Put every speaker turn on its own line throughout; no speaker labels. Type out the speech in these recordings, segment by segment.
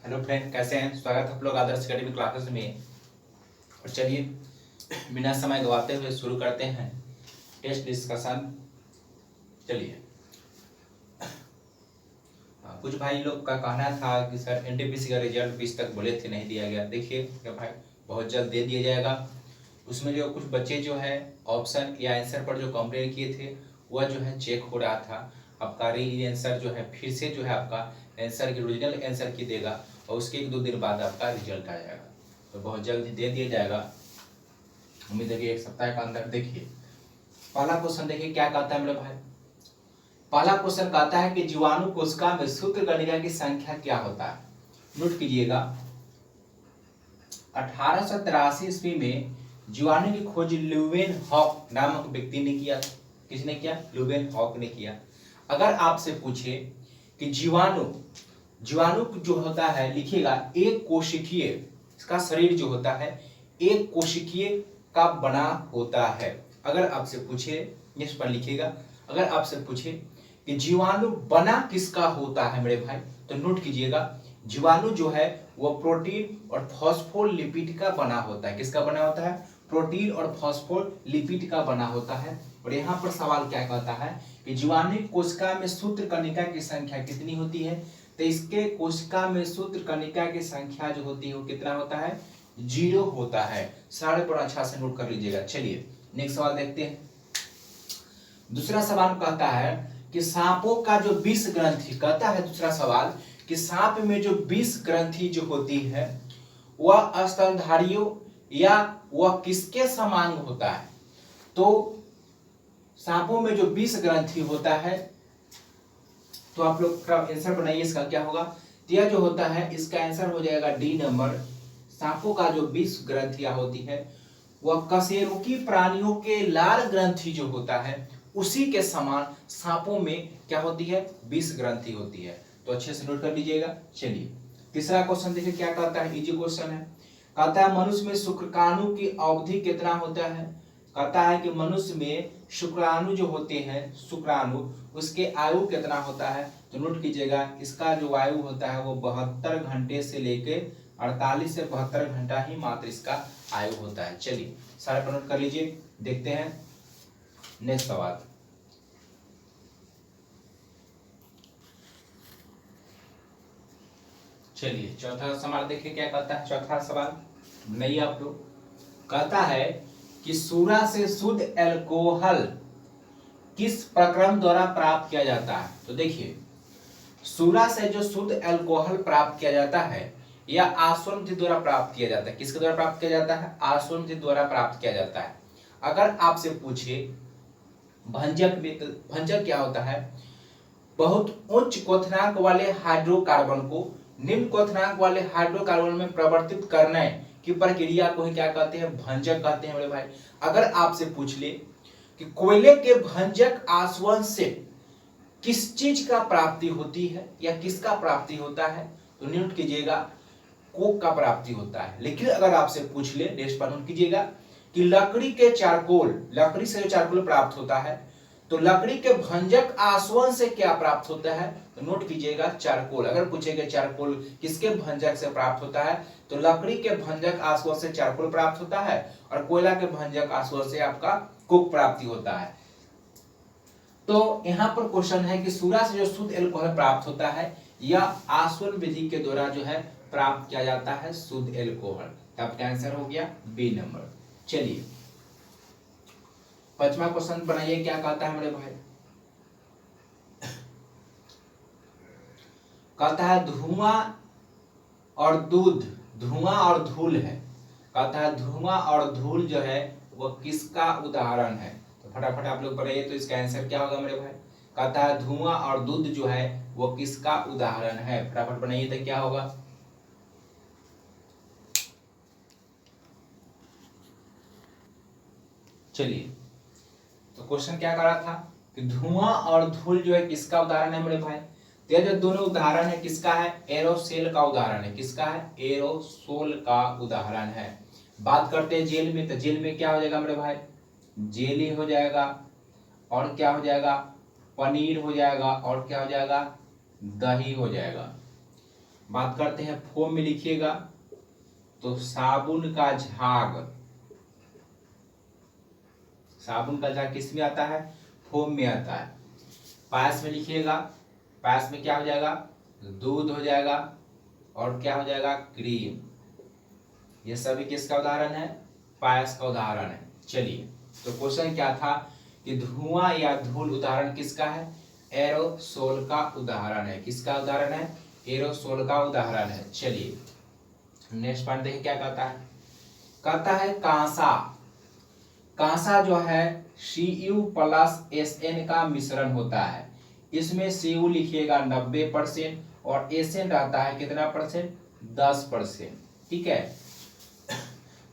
Hello friend, कैसे हैं? स्वागत है आप लोग आदर्श अकेडमी क्लासेस में। और चलिए बिना समय गवाते हुए शुरू करते हैं टेस्ट डिस्कशन। चलिए, कुछ भाई लोग का कहना था कि सर एनटीपीसी का रिजल्ट 20 तक बोले थे, नहीं दिया गया। देखिए क्या भाई, बहुत जल्द दे दिया जाएगा। उसमें जो कुछ बच्चे जो है ऑप्शन या आंसर पर जो कंप्लेन किए थे वह जो है चेक हो रहा था। आपका री आंसर जो है फिर से जो है आपका आंसर की ओरिजिनल आंसर की देगा और उसके 1-2 दिन बाद आपका रिजल्ट आ जाएगा। तो बहुत जल्द दे दिया जाएगा, उम्मीद है कि 1 सप्ताह के अंदर। देखिए पहला क्वेश्चन, देखिए क्या कहता है मेरे भाई। पहला क्वेश्चन कहता है कि जीवाणु कोशिका में सूत्रकणिका की संख्या क्या होता है। नोट कीजिएगा, 1883 ईस्वी में जीवाणु की खोज ल्यूवेन हॉक नामक व्यक्ति ने किया। किसने किया? ल्यूवेन हॉक ने किया। अगर आपसे पूछे कि जीवाणु जीवाणु जो होता है, लिखिएगा एक कोशिकीय, इसका शरीर जो होता है एक कोशिकीय का बना होता है। अगर आपसे पूछे, इस पर लिखिएगा, अगर आपसे पूछे कि जीवाणु बना किसका होता है मेरे भाई, तो नोट कीजिएगा, जीवाणु जो है वो प्रोटीन और फॉस्फोलिपिड का बना होता है। किसका बना होता है? प्रोटीन और फॉस्फोलिपिड का बना होता है। और यहाँ पर सवाल क्या कहता है कि जीवाणु कोशिका में सूत्रकणिका की संख्या कितनी होती है। तो इसके कोशिका में सूत्रकणिका की संख्या जो होती है वो कितना होता है? 0 होता है। सारे पर अच्छा से नोट कर लीजिएगा। चलिए नेक्स्ट सवाल देखते हैं। दूसरा सवाल कहता है कि सांपों का जो विष ग्रंथि, कहता है दूसरा सवाल कि सांप में जो विष ग्रंथि जो होती है वह स्तनधारियों या वह किसके समान होता है। तो सांपों में जो विष ग्रंथि होता है, तो आप लोग का आंसर बनाइए, इसका क्या होगा। तो यह जो होता है इसका आंसर हो जाएगा डी नंबर। सांपों का जो विष ग्रंथियां होती है वह कशेरुकी प्राणियों के लाल ग्रंथि जो होता है उसी के समान सांपों में क्या होती है? विष ग्रंथि होती है। तो अच्छे से नोट कर लीजिएगा। चलिए तीसरा क्वेश्चन देखिए क्या कहता है, इजी क्वेश्चन है। कहता है मनुष्य में शुक्राणु की अवधि कितना होता है। कहता है कि मनुष्य में शुक्राणु जो होते हैं, शुक्राणु, उसके आयु कितना होता है। तो नोट कीजिएगा, इसका जो आयु होता है वो 72 घंटे से लेके 48 से 72 घंटा ही मात्र इसका आयु होता है। चलिए सारे पर नोट कर लीजिए। देखते हैं नेक्स्ट सवाल। चलिए चौथा सवाल देखिए क्या कहता है। चौथा सवाल नहीं, आप लोग, कहता है कि सूरा से शुद्ध एल्कोहल किस प्रक्रम द्वारा प्राप्त किया जाता है। तो देखिए सूरा से जो शुद्ध एल्कोहल प्राप्त किया जाता है या आसवन द्वारा प्राप्त किया जाता है। किसके द्वारा प्राप्त किया जाता है? आसवन द्वारा प्राप्त किया जाता है। अगर आपसे पूछे भंजक में, तो भंजक क्या होता है? बहुत उच्च क्वथनांक वाले हाइड्रोकार्बन को निम्न क्वथनांक वाले हाइड्रोकार्बन में परिवर्तित करने की प्रक्रिया को ही क्या कहते हैं? भंजक कहते हैं मेरे भाई। अगर आपसे पूछ ले कि कोयले के भंजक आसवन से किस चीज का प्राप्ति होती है या किसका प्राप्ति होता है, तो नोट कीजिएगा कोक का प्राप्ति होता है। लेकिन अगर आपसे पूछ ले, नेक्स्ट पर नोट कीजिएगा कि लकड़ी के चारकोल, लकड़ी से जो चारकोल प्राप्त होता है, तो लकड़ी के भंजक आसवन से क्या प्राप्त होता है, तो नोट कीजिएगा चारकोल। अगर पूछेगा चारकोल किसके भंजक से प्राप्त होता है, तो लकड़ी के भंजक आसवन से चारकोल प्राप्त होता है और कोयला के भंजक आसवन से आपका कोक प्राप्ति होता है। तो यहाँ पर क्वेश्चन है कि सूरा से जो शुद्ध एल्कोहल प्राप्त होता है या आसवन विधि के द्वारा जो है प्राप्त किया जाता है शुद्ध एल्कोहल। आपका आंसर हो गया बी नंबर। चलिए पांचवा क्वेश्चन बनाइए, क्या कहता है मेरे भाई। कहता है धुआं और दूध, धुआं और धूल है। कहता है धुआं और धूल जो है वह किसका उदाहरण है। तो फटाफट आप लोग बनाइए, तो इसका आंसर क्या होगा मेरे भाई। कहता है धुआं और दूध जो है वो किसका उदाहरण है। फटाफट बनाइए तो क्या होगा। चलिए तो क्वेश्चन क्या कर रहा था कि धुआं और धूल जो है किसका उदाहरण है मेरे भाई। तो जो दोनों उदाहरण है किसका है? एरोसोल का उदाहरण है। किसका है? एरोसोल का उदाहरण है। बात करते हैं जेल में, तो जेल में क्या हो जाएगा मेरे भाई? जेली हो जाएगा और क्या हो जाएगा? पनीर हो जाएगा और क्या हो जाएगा? दही हो जाएगा। बात करते हैं फोम में लिखिएगा तो साबुन का झाग, साबुन का झाग किस में आता है? फोम में आता है। पायस में लिखिएगा, पायस में क्या हो जाएगा? दूध हो जाएगा और क्या हो जाएगा? क्रीम। ये सभी किसका उदाहरण है? पायस का उदाहरण है। चलिए, तो क्वेश्चन क्या था कि धुआं या धूल उदाहरण किसका है? एरोसोल का उदाहरण है। किसका उदाहरण है? एरोसोल का उदाहरण है। चलिए नेक्स्ट पॉइंट देखिए क्या कहता है। कहता है कांसा, कांसा जो है Cu प्लस Sn का मिश्रण होता है। इसमें Cu लिखिएगा 90% और Sn रहता है कितना परसेंट? 10%। ठीक है,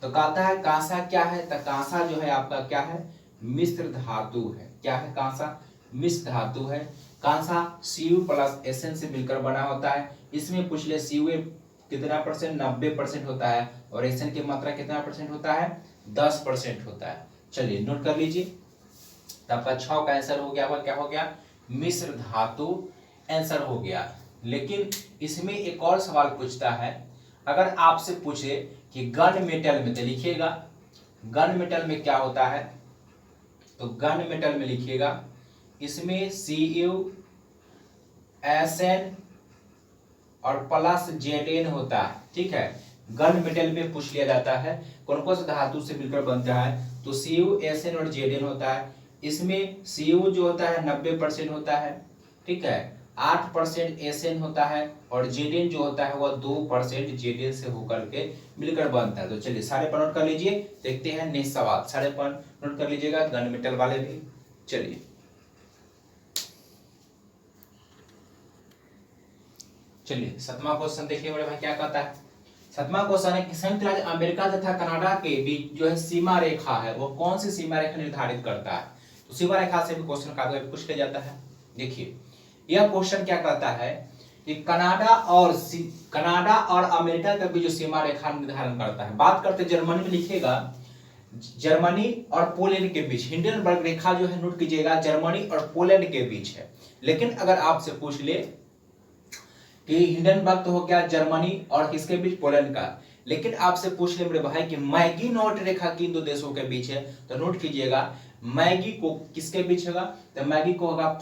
तो कहता है कांसा क्या है? तो कांसा जो है आपका क्या है? मिश्र धातु है। क्या है? कांसा मिश्र धातु है। कांसा Cu प्लस Sn से मिलकर बना होता है। इसमें पूछ ले Cu कितना परसेंट? 90% होता है और Sn की मात्रा कितना परसेंट होता है? 10% होता है। चलिए नोट कर लीजिए, तो आपका 6 का आंसर हो गया। वह क्या हो गया? मिश्र धातु आंसर हो गया। लेकिन इसमें एक और सवाल पूछता है, अगर आपसे पूछे कि गन मेटल में, तो लिखिएगा गन मेटल में क्या होता है? तो गन मेटल में लिखिएगा इसमें Cu Sn और प्लस Zn होता है। ठीक है, गन मेटल में पूछ लिया जाता है कौन कौन सा धातु से मिलकर बनता है, तो Cu Sn और Zn होता है। इसमें Cu जो होता है 90% होता है। ठीक है, 8% Sn होता है और Zn जो होता है वह 2% Zn से होकर के मिलकर बनता है। तो चलिए सारे पर नोट कर लीजिए, देखते हैं नेक्स्ट सवाल। सारे पर नोट कर लीजिएगा, गन मेटल वाले भी। चलिए चलिए 7वां क्वेश्चन देखिए बड़े भाई क्या कहता है। 7वां क्वेश्चन है कि संयुक्त राज्य अमेरिका तथा कनाडा के बीच जो है सीमा रेखा है वो कौन सी सीमा रेखा निर्धारित करता है? तो सीमा रेखा से भी क्वेश्चन काफी पूछ लिया जाता है। देखिए यह क्वेश्चन क्या कहता है कि कनाडा और अमेरिका के बीच जो सीमा रेखा निर्धारण करता है। बात करते जर्मनी में लिखिएगा, जर्मनी और पोलैंड के बीच हिंडनबर्ग रेखा जो है नोट कीजिएगा जर्मनी और पोलैंड के बीच है। लेकिन अगर आपसे पूछ ले कि हिंडनबर्ग तो हो गया जर्मनी और किसके बीच? पोलैंड का। लेकिन आपसे पूछ ले मेरे भाई कि मैगी नोट रेखा किन दो देशों के बीच है, तो नोट कीजिएगा मैगी को किसके बीच होगा? तो मैगी को होगा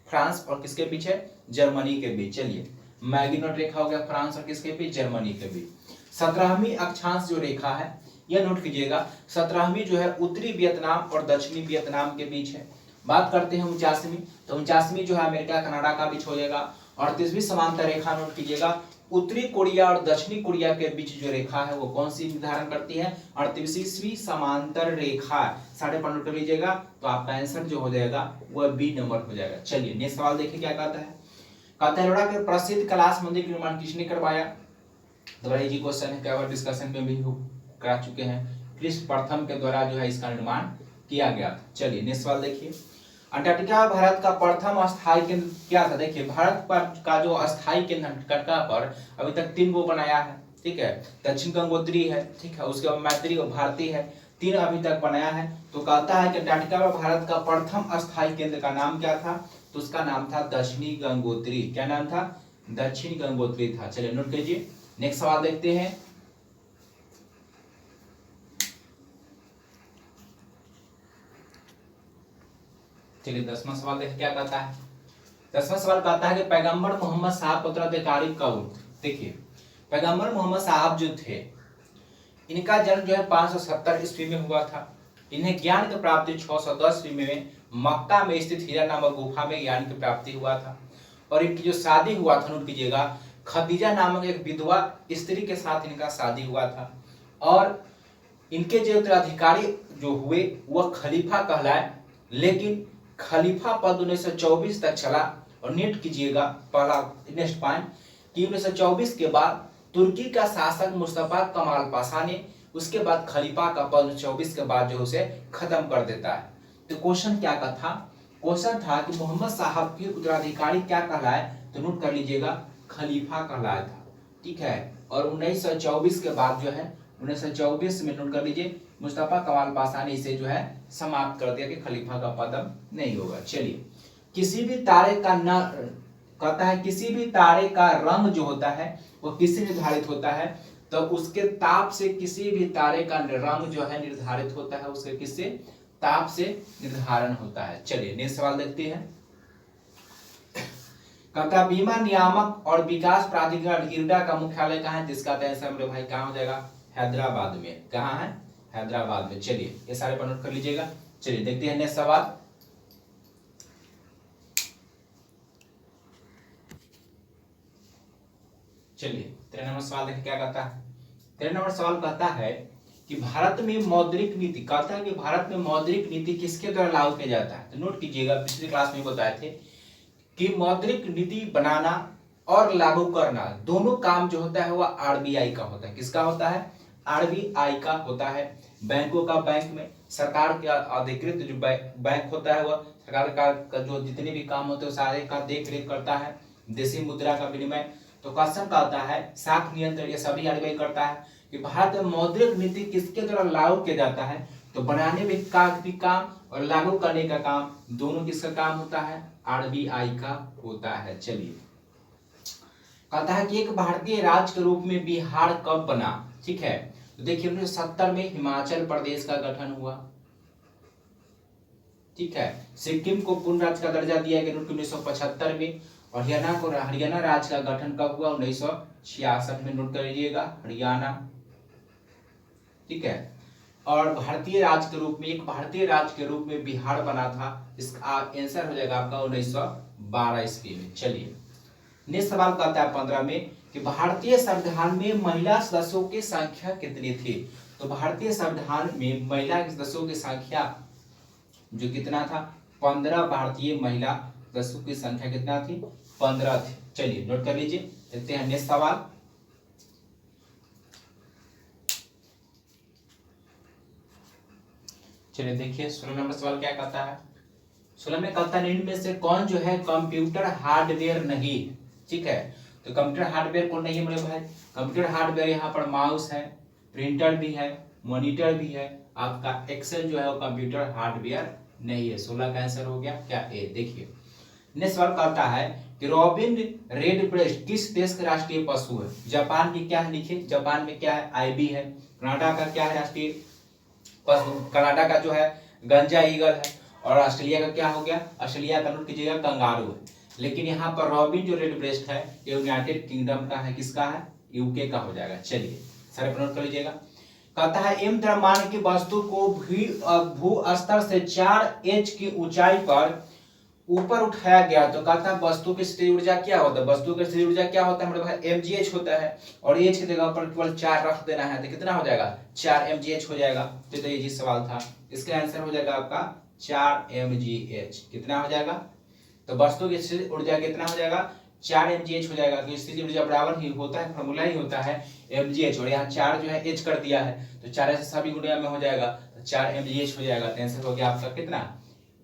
फ्रांस और किसके बीच है? जर्मनी के बीच। चलिए मैगी नोट रेखा हो गया फ्रांस और किसके बीच? जर्मनी के बीच। 17वीं अक्षांश जो रेखा है यह नोट कीजिएगा 17वीं जो है उत्तरी वियतनाम और दक्षिणी वियतनाम के बीच है। बात करते हैं 49वीं, तो 49वीं जो है अमेरिका कनाडा का बीच हो जाएगा। 38वीं समांतर रेखा नोट कीजिएगा उत्तरी कोरिया और दक्षिणी कोरिया के बीच जो रेखा है वो कौन सी निर्धारण करती है? 38वीं समांतर रेखा। साढ़े पर नोट कर लीजिएगा, तो आपका आंसर जो हो जाएगा वह बी नंबर हो जाएगा। चलिए नेक्स्ट सवाल देखिए क्या कहता है। कहता है लोड़ा के प्रसिद्ध कैलाश मंदिर का निर्माण किसने करवाया? तो बड़ा इजी क्वेश्चन है, क्या डिस्कशन में भी करा चुके हैं। कृष्ण प्रथम के द्वारा जो है इसका निर्माण किया गया था। चलिए नेक्स्ट सवाल देखिए। अंटार्कटिका भारत का प्रथम अस्थायी केंद्र क्या था? देखिए भारत पर का जो अस्थायी केंद्र अंटार्कटिका पर अभी तक 3 गो बनाया है। ठीक है, दक्षिण गंगोत्री है, ठीक है, उसके बाद मैत्री और भारती है, 3 अभी तक बनाया है। तो कहता है कि अंटार्कटिका पर भारत का प्रथम अस्थायी केंद्र का नाम क्या था? तो उसका नाम था दक्षिणी गंगोत्री। क्या नाम था? दक्षिण गंगोत्री था। चलिए नोट कीजिए, नेक्स्ट सवाल देखते हैं। चलिए 10वां सवाल देखिए क्या कहता है। 10वां सवाल कहता है कि पैगंबर मोहम्मद साहब का उत्तराधिकारी कौन? देखिए पैगंबर मोहम्मद साहब जो थे इनका जन्म जो है 570 ईस्वी में हुआ था। इन्हें ज्ञान की प्राप्ति 610 ईस्वी में मक्का में स्थित हीरा नामक गुफा में ज्ञान की प्राप्ति हुआ था। और इनकी जो शादी हुआ था नोट कीजिएगा खदीजा नामक एक विधवा स्त्री के साथ इनका शादी हुआ था। और इनके जो उत्तराधिकारी जो हुए वह खलीफा कहलाए। लेकिन खलीफा पद 1924 तक चला। और नोट कीजिएगा पहला नेक्स्ट पॉइंट कि 1924 के बाद तुर्की का शासक मुस्तफा कमाल पाशा ने उसके बाद खलीफा का पद 1924 के बाद जो उसे खत्म कर देता है। तो क्वेश्चन क्या का था? क्वेश्चन था कि मोहम्मद साहब के उत्तराधिकारी क्या कहलाए? तो नोट कर लीजिएगा खलीफा कहलाया था। ठीक है, और 1924 के बाद जो है 1924 में नोट कर लीजिए मुस्तफा कमाल पाशा ने इसे जो है समाप्त कर दिया कि खलीफा का पद अब नहीं होगा। चलिए किसी भी तारे का कहता है किसी भी तारे का रंग जो होता है वो किससे निर्धारित होता है, तो उसके ताप से किसी भी तारे का रंग जो है निर्धारित होता है, उसके किससे, ताप से निर्धारण होता है। चलिए नेक्स्ट सवाल देखते हैं। कहता है बीमा नियामक और विकास प्राधिकरण इरडा का मुख्यालय कहाँ है, जिसका आंसर मेरे भाई कहाँ हो जाएगा, हैदराबाद में। कहाँ है, हैदराबाद में। चलिए ये सारे पर नोट कर लीजिएगा। चलिए देखते हैं नेक्स्ट सवाल। चलिए 13 नंबर सवाल देखिए क्या कहता है। 13 नंबर सवाल कहता है कि भारत में मौद्रिक नीति, कहता है कि भारत में मौद्रिक नीति किसके द्वारा लागू किया जाता है। तो नोट कीजिएगा, पिछली क्लास में बताए थे कि मौद्रिक नीति बनाना और लागू करना दोनों काम जो होता है वह आरबीआई का होता है। किसका होता है, आरबीआई का होता है। बैंकों का बैंक में सरकार का अधिकृत जो बैंक होता है वह सरकार का जो जितने भी काम होते हैं सारे का देख रेख करता है। देशी मुद्रा का विनिमय, तो क्वेश्चन का होता है साख नियंत्रण, ये सभी आरबीआई करता है। कि भारत में मौद्रिक नीति किसके द्वारा लागू किया जाता है, तो बनाने में का भी काम और लागू करने का काम दोनों किसका काम होता है, आरबीआई का होता है। चलिए कहता है कि एक भारतीय राज्य के रूप में बिहार कब बना। ठीक है, तो देखिए 1970 में हिमाचल प्रदेश का गठन हुआ। ठीक है, सिक्किम को पूर्ण राज्य का दर्जा दिया गया 1975 में, और हरियाणा राज्य का गठन कब हुआ, 1966 में। नोट कर लीजिएगा हरियाणा। ठीक है, और भारतीय राज्य के रूप में, एक भारतीय राज्य के रूप में बिहार बना था। इसका आंसर हो जाएगा आपका 1912 ईस्वी में। चलिए नेक्स्ट सवाल कहता है 15 में कि भारतीय संविधान में महिला सदस्यों की संख्या कितनी थी। तो भारतीय संविधान में महिला सदस्यों की संख्या जो कितना था, 15 भारतीय महिला सदस्यों की संख्या कितना थी, 15 थी। चलिए नोट कर लीजिए, देखते हैं नेक्स्ट सवाल। चलिए देखिए 16 नंबर सवाल क्या कहता है। 16 में कहता है इनमें से कौन जो है कंप्यूटर हार्डवेयर नहीं। ठीक है, तो कंप्यूटर हार्डवेयर कौन नहीं है मेरे भाई, कंप्यूटर हार्डवेयर यहाँ पर माउस है, प्रिंटर भी है, मॉनिटर भी है। आपका एक्सेल जो है वो कंप्यूटर हार्डवेयर नहीं है। 16 का आंसर हो गया क्या, ए। देखिए नेक्स्ट सवाल कहता है कि रॉबिन रेडब्रेस्ट किस देश का राष्ट्रीय पशु है। जापान की क्या है, लिखिए जापान में क्या है, आईबी है। कनाडा का क्या है राष्ट्रीय पशु, कनाडा का जो है गंजा ईगल है। और ऑस्ट्रेलिया का क्या हो गया, ऑस्ट्रेलिया का नोट कीजिएगा कंगारू है। लेकिन यहाँ पर रॉबिन जो रेडब्रेस्ट है ये यूनाइटेड किंगडम का है, किसका है, यूके का हो जाएगा। चलिए सारे नोट कर लीजिएगा। कहता है एम द्रव्यमान की वस्तु को भू स्तर से 4 की ऊंचाई पर ऊपर उठाया गया, तो कहता है वस्तु की स्थितिज ऊर्जा क्या होता है, वस्तु की स्थितिज ऊर्जा क्या होता है मेरे भाई, mgh होता है। और एच की जगह पर केवल 4 रख देना है, तो कितना हो जाएगा, 4 mgh हो जाएगा। तो ये जी सवाल था, इसका आंसर हो जाएगा आपका 4 mgh। कितना हो जाएगा, तो वस्तु की स्थितिज ऊर्जा कितना हो जाएगा, 4 mgh हो जाएगा। तो स्थितिज ऊर्जा बराबर ही होता है, फॉर्मूला ही होता है mgh, और यहाँ 4 जो है h कर दिया है, तो 4 से सभी गुणा में हो जाएगा, तो 4 mgh हो जाएगा। तो आंसर हो गया आपका कितना,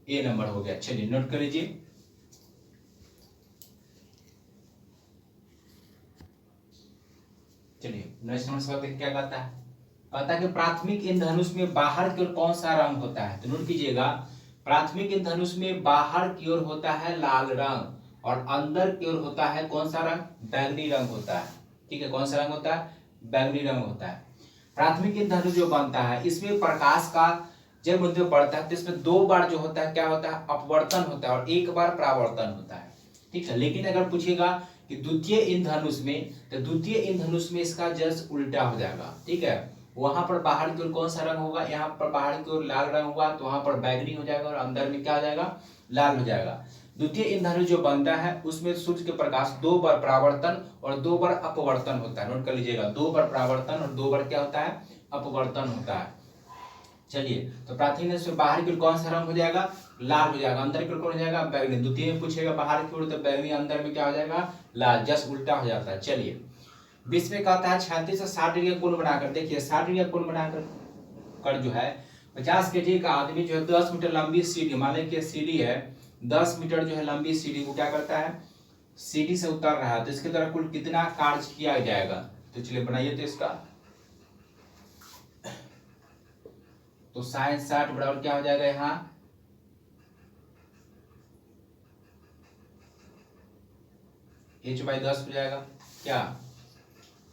ए नंबर हो गया। चलिए नोट कर लीजिए। चलिए नेक्स्ट नंबर सवाल देखिए क्या कहता है। कहता है कि प्राथमिक इंद्रधनुष में बाहर की ओर कौन सा रंग होता है। तो नोट कीजिएगा, प्राथमिक इंद्रधनुष में बाहर की ओर होता है लाल रंग, और अंदर की ओर होता है कौन सा रंग, बैगनी रंग होता है। ठीक है, कौन सा रंग होता है, बैगनी रंग होता है। प्राथमिक इंद्रधनुष जो बनता है इसमें प्रकाश का जब मुद्दे पड़ता है तो इसमें 2 बार जो होता है क्या होता है, अपवर्तन होता है, और 1 बार परावर्तन होता है। ठीक है, लेकिन अगर पूछेगा कि द्वितीय इंद्रधनुष में, तो द्वितीय इंद्रधनुष में इसका जस्ट उल्टा हो जाएगा। ठीक है, वहां पर बाहर की ओर कौन सा रंग होगा, यहाँ पर बाहर की ओर लाल रंग होगा, तो वहां पर बैगनी हो जाएगा, और अंदर में क्या हो जाएगा, लाल हो जाएगा। द्वितीय इंद्रधनुष जो बनता है उसमें सूर्य के प्रकाश 2 बार परावर्तन और 2 बार अपवर्तन होता है। नोट कर लीजिएगा, 2 बार परावर्तन और 2 बार क्या होता है, अपवर्तन होता है। चलिए, तो प्राथमिक में बाहर की ओर कौन सा रंग हो जाएगा, लाल हो जाएगा, अंदर की ओर कौन हो जाएगा, बैगनी। द्वितीय में पूछेगा बाहर की ओर तो बैगनी, अंदर में क्या हो जाएगा, लाल, जस्ट उल्टा हो जाता है। चलिए 20 में कहता है 36 से 60 डिग्री कोण बनाकर, देखिए 60 डिग्री कोण बनाकर जो है 50 kg का आदमी जो है 10 मीटर लंबी सीढ़ी, मान लीजिए सीढ़ी है 10 मीटर जो है लंबी सीढ़ी को क्या करता है, सीढ़ी से उतर रहा है, तो इसके द्वारा कुल कितना कार्य किया जाएगा। तो चलिए बनाइए, तो इसका तो साइन 60 बराबर क्या हो जाएगा, यहाँ h/10 हो जाएगा। क्या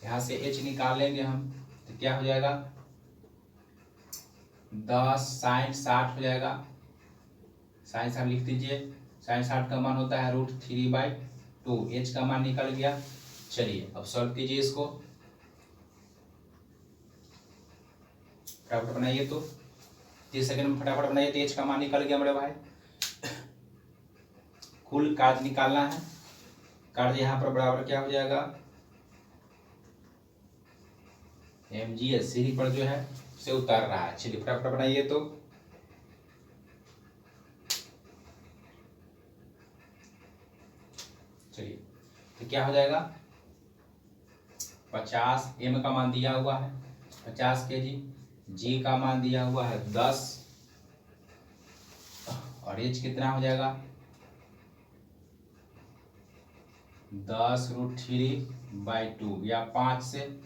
यहाँ से h निकाल लेंगे हम तो क्या हो जाएगा 10 sin 60 हो जाएगा। sin 60 लिख दीजिए। sin 60 का मान होता है √3/2। h का मान निकल गया। चलिए अब सॉल्व कीजिए इसको, फटाफट बनाइए। तो 30 सेकंड में फटाफट बनाइए। तो h का मान निकल गया मेरे भाई। कुल कार्य निकालना है। कार्य यहाँ पर बराबर क्या हो जाएगा mgs सीढ़ी पर जो है से उतार रहा है। चलिए फटाफट बनाइए। तो चलिए तो क्या हो जाएगा 50 m का मान दिया हुआ है 50 kg, g का मान दिया हुआ है 10 और h कितना हो जाएगा 10√3/2 या 5 से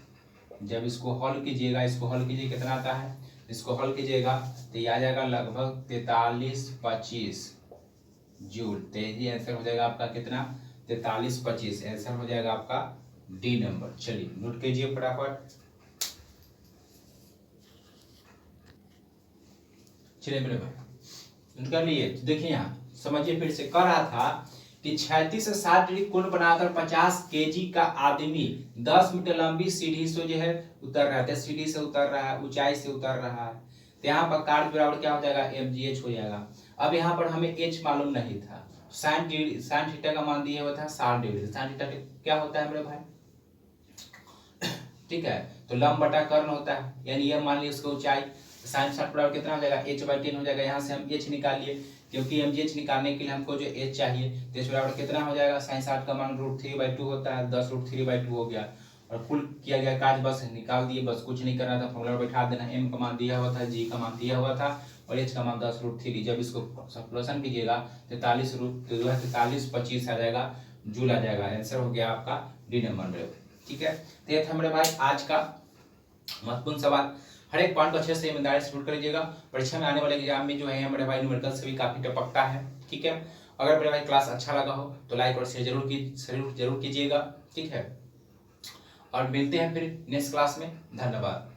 जब इसको हल कीजिएगा, इसको हल कीजिए कितना आता है, इसको हल कीजिएगा तो ये आ जाएगा लगभग 43-25 जूल। तो ये आंसर हो जाएगा आपका कितना 43-25 आंसर हो जाएगा आपका डी नंबर। चलिए नोट कीजिए फटाफट। चलिए मेरे भाई नोट कर लिए। तो देखिए यहाँ समझिए, फिर से कर रहा था कि 36 से 60 डिग्री कोण बनाकर 50 केजी का आदमी 10 मीटर लंबी सीढ़ी से जो है उतर रहा है, सीढ़ी से उतर रहा है, ऊंचाई से उतर रहा है। तो यहाँ पर कार्य बराबर क्या हो जाएगा mgh हो जाएगा। अब यहाँ पर हमें h मालूम नहीं था। sin थीटा का मान दिया हुआ था 60 डिग्री। sin थीटा क्या होता है मेरे भाई, ठीक है, तो लंब बटा कर्ण होता है, यानी यह मान लिया उसका ऊंचाई। sin 60 बराबर कितना हो जाएगा h/10 हो जाएगा। यहाँ से हम h निकाल लिए क्योंकि mgh निकालने के लिए हमको जो h चाहिए। तो h बराबर कितना हो जाएगा sin 60 का मान √3/2 होता है, 10√3/2 हो गया। और कुल किया गया कार्य बस निकाल दिए, बस कुछ नहीं करना था, फॉर्मूला बैठा देना। m का मान दिया हुआ था, g का मान दिया हुआ था और h का मान 10√3। जब इसको सब्ट्रैक्शन कीजिएगा 43/25 आ जाएगा, जूल आ जाएगा। आंसर हो गया आपका डी नंबर मेरे। ठीक है, तो ये था मेरे भाई आज का महत्वपूर्ण सवाल। हर एक पॉइंट को अच्छे से ईमानदारी से नोट कर लीजिएगा। परीक्षा में आने वाले एग्जाम में जो है मेरे भाई न्यूमेरिकल से भी काफी टपकता है। ठीक है, अगर मेरे भाई क्लास अच्छा लगा हो तो लाइक और शेयर जरूर कीजिएगा। ठीक है, और मिलते हैं फिर नेक्स्ट क्लास में। धन्यवाद।